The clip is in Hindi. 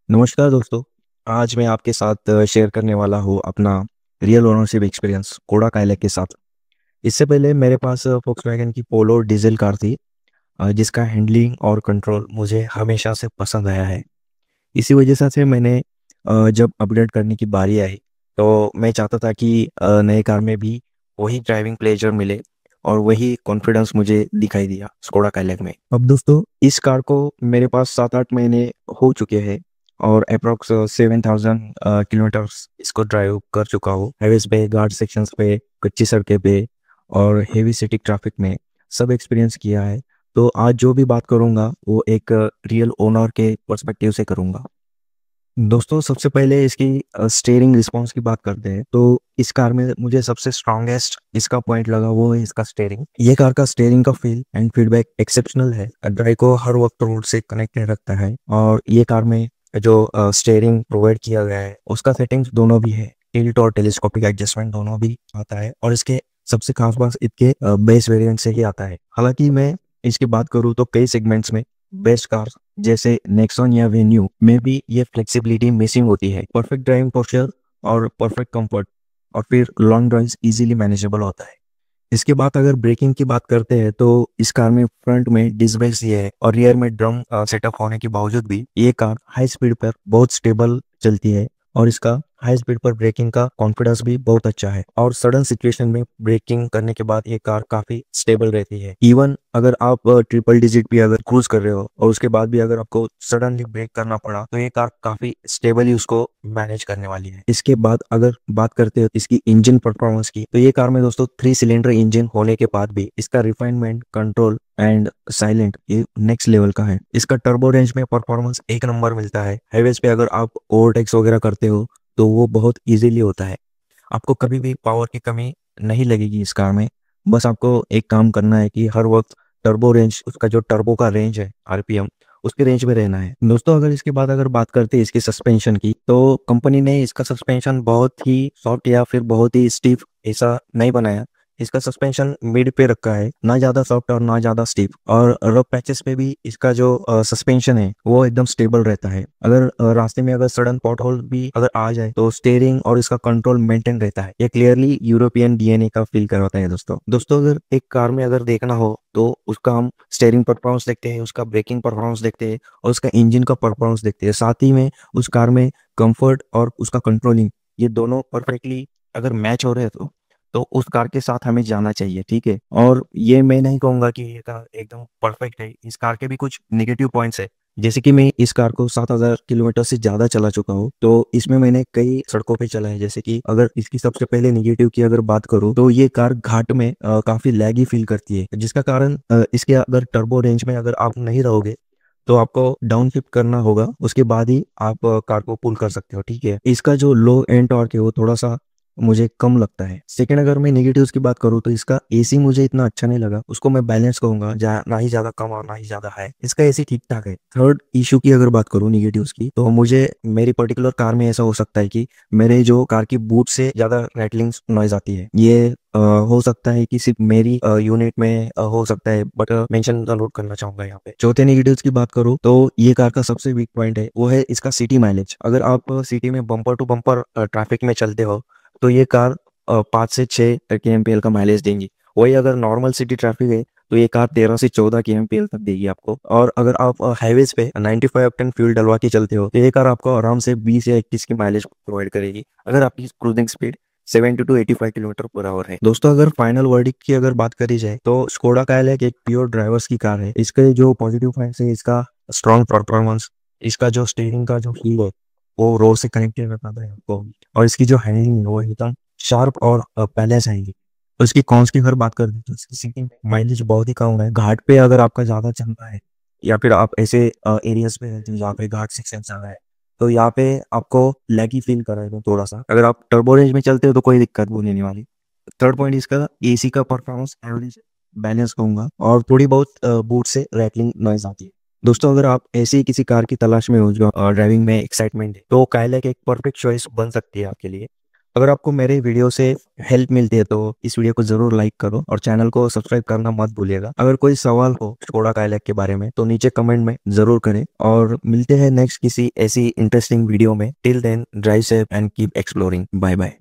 नमस्कार दोस्तों। आज मैं आपके साथ शेयर करने वाला हूँ अपना रियल ओनरशिप एक्सपीरियंस कोडा काइलैक के साथ। इससे पहले मेरे पास फोक्सवैगन की पोलो डीजल कार थी, जिसका हैंडलिंग और कंट्रोल मुझे हमेशा से पसंद आया है। इसी वजह से मैंने जब अपग्रेड करने की बारी आई तो मैं चाहता था कि नए कार में भी वही ड्राइविंग प्लेजर मिले और वही कॉन्फिडेंस मुझे दिखाई दिया स्कोडा काइलैक में। अब दोस्तों, इस कार को मेरे पास 7-8 महीने हो चुके हैं और अप्रोक्स 7,000 किलोमीटर्स इसको ड्राइव कर चुका हूँ। हाईवेज पे, घाट सेक्शंस पे, कच्ची सड़कें पे और हेवी सिटी ट्रैफिक में सब एक्सपीरियंस किया है। तो आज जो भी बात करूँगा वो एक रियल ओनर के पर्सपेक्टिव से करूँगा। दोस्तों, सबसे पहले इसकी स्टीयरिंग रिस्पॉन्स की बात करते हैं तो इस कार में मुझे सबसे स्ट्रॉन्गेस्ट इसका पॉइंट लगा वो है इसका स्टीयरिंग। ये कार का स्टीयरिंग का फील एंड फीडबैक एक्सेप्शनल है। ड्राइव को हर वक्त रोड से कनेक्टेड रखता है और ये कार में जो स्टीयरिंग प्रोवाइड किया गया है उसका सेटिंग्स दोनों भी है। टिल्ट और टेलीस्कोपिक एडजस्टमेंट दोनों भी आता है और इसके सबसे खास बात इसके बेस वेरिएंट से ही आता है। हालांकि मैं इसकी बात करूँ तो कई सेगमेंट्स में बेस्ट कार जैसे नेक्सॉन या वेन्यू में भी ये फ्लेक्सिबिलिटी मिसिंग होती है। परफेक्ट ड्राइविंग पोस्चर और परफेक्ट कंफर्ट और फिर लॉन्ग ड्राइव्स इजीली मैनेजेबल होता है। इसके बाद अगर ब्रेकिंग की बात करते हैं तो इस कार में फ्रंट में डिस्क ब्रेक्स ये है और रियर में ड्रम सेटअप होने के बावजूद भी ये कार हाई स्पीड पर बहुत स्टेबल चलती है और इसका हाई स्पीड पर ब्रेकिंग का कॉन्फिडेंस भी बहुत अच्छा है और सडन सिचुएशन में ब्रेकिंग करने के बाद ये कार काफी स्टेबल रहती है। इवन अगर आप ट्रिपल डिजिट भी अगर क्रूज कर रहे हो और उसके बाद भी अगर आपको सडनली ब्रेक करना पड़ा तो ये कार काफी स्टेबली उसको मैनेज करने वाली है। इसके बाद अगर बात करते हो इसकी इंजन परफॉर्मेंस की तो ये कार में दोस्तों 3 सिलेंडर इंजन होने के बाद भी इसका रिफाइनमेंट, कंट्रोल एंड साइलेंट ये नेक्स्ट लेवल का है। इसका टर्बो रेंज में परफॉर्मेंस एक नंबर मिलता है। हाईवेज पे अगर आप ओवरटेक्स वगैरह करते हो तो वो बहुत इजीली होता है। आपको कभी भी पावर की कमी नहीं लगेगी इस कार में। बस आपको एक काम करना है कि हर वक्त टर्बो रेंज, उसका जो टर्बो का रेंज है आरपीएम, उसके रेंज में रहना है। दोस्तों, अगर इसके बाद अगर बात करते हैं इसकी सस्पेंशन की तो कंपनी ने इसका सस्पेंशन बहुत ही सॉफ्ट या फिर बहुत ही स्टीफ ऐसा नहीं बनाया। इसका सस्पेंशन मिड पे रखा है, ना ज्यादा सॉफ्ट और ना ज्यादा स्टीफ। और रफ पैचेस पे भी इसका जो सस्पेंशन है वो एकदम स्टेबल रहता है। अगर रास्ते में अगर सडन पॉट होल भी अगर आ जाए तो स्टीयरिंग और इसका कंट्रोल मेंटेन रहता है। ये क्लियरली यूरोपियन डीएनए का फील करवाता है। दोस्तों अगर एक कार में अगर देखना हो तो उसका हम स्टीयरिंग परफॉर्मेंस देखते हैं, उसका ब्रेकिंग परफॉर्मेंस देखते हैं और उसका इंजन का परफॉर्मेंस देखते हैं। साथ ही में उस कार में कंफर्ट और उसका कंट्रोलिंग, ये दोनों परफेक्टली अगर मैच हो रहे हैं तो उस कार के साथ हमें जाना चाहिए। ठीक है, और ये मैं नहीं कहूंगा कि ये कार एकदम परफेक्ट है। इस कार के भी कुछ नेगेटिव पॉइंट्स है। जैसे कि मैं इस कार को 7,000 किलोमीटर से ज्यादा चला चुका हूँ तो इसमें मैंने कई सड़कों पे चला है। जैसे कि अगर इसकी सबसे पहले निगेटिव की अगर बात करूँ तो ये कार घाट में काफी लैगी फील करती है, जिसका कारण इसके अगर टर्बो रेंज में अगर आप नहीं रहोगे तो आपको डाउन शिफ्ट करना होगा, उसके बाद ही आप कार को पुल कर सकते हो। ठीक है, इसका जो लो एंड टॉर्क है वो थोड़ा सा मुझे कम लगता है। सेकंड, अगर मैं नेगेटिव्स की बात करूँ तो इसका एसी मुझे इतना अच्छा नहीं लगा। उसको मैं बैलेंस कहूंगा, ना ही ज्यादा कम और ना ही ज्यादा हाई। इसका एसी ठीक ठाक है। थर्ड इशू की अगर बात करूँ नेगेटिव्स की तो मुझे मेरी पर्टिकुलर कार में ऐसा हो सकता है कि मेरे जो कार की बूट से ज्यादा रैटलिंग नॉइज आती है। ये हो सकता है कि सिर्फ मेरी यूनिट में हो सकता है, बट मेंशन नोट करना चाहूंगा यहाँ पे। चौथे नेगेटिव्स की बात करूँ तो ये कार का सबसे वीक पॉइंट है वो है इसका सिटी माइलेज। अगर आप सिटी में बम्पर टू बम्पर ट्रैफिक में चलते हो तो ये कार 5 से 6 kmpl का माइलेज देंगी। वही अगर नॉर्मल सिटी ट्रैफिक है तो ये कार 13 से 14 kmpl तक देगी आपको। और अगर आप हाईवेज पे 95 ऑक्टेन फ्यूल डलवा के चलते हो तो ये कार आपको आराम से 20 या 21 की माइलेज प्रोवाइड करेगी अगर आपकी cruising speed 70 to 85 kilometre per hour है। दोस्तों, अगर फाइनल वर्डिक्ट की अगर बात करी जाए तो स्कोडा काइलैक एक प्योर ड्राइवर्स की कार है। इसके जो पॉजिटिव पॉइंट्स है, इसका स्ट्रॉन्ग परफॉर्मेंस, इसका जो स्टीयरिंग का जो फील है वो रोड से कनेक्टेड रहता है आपको, और इसकी जो हैंडलिंग है वो एकदम शार्प और बैलेंस आएगी। तो इसकी कॉन्स की अगर बात करें तो इसकी सीटिंग माइलेज बहुत ही कम है। घाट पे अगर आपका ज्यादा चल रहा है या फिर आप ऐसे एरियाज पे रहते हो जहाँ पे घाट सेक्शन ज्यादा है तो यहाँ पे आपको लैगी फील करेगा थोड़ा सा। अगर आप टर्बो रेंज में चलते हो तो कोई दिक्कत वो नहीं वाली। थर्ड पॉइंट, इसका एसी का परफॉर्मेंस एवरेज बैलेंस कहूंगा और थोड़ी बहुत बूट से रैटलिंग नॉइज आती है। दोस्तों, अगर आप ऐसी किसी कार की तलाश में हो जो ड्राइविंग में एक्साइटमेंट है तो काइलैक एक परफेक्ट चॉइस बन सकती है आपके लिए। अगर आपको मेरे वीडियो से हेल्प मिलती है तो इस वीडियो को जरूर लाइक करो और चैनल को सब्सक्राइब करना मत भूलिएगा। अगर कोई सवाल हो स्कोडा काइलैक के बारे में तो नीचे कमेंट में जरूर करें, और मिलते हैं नेक्स्ट किसी ऐसी इंटरेस्टिंग वीडियो में। Till then drive safe and keep exploring. Bye bye.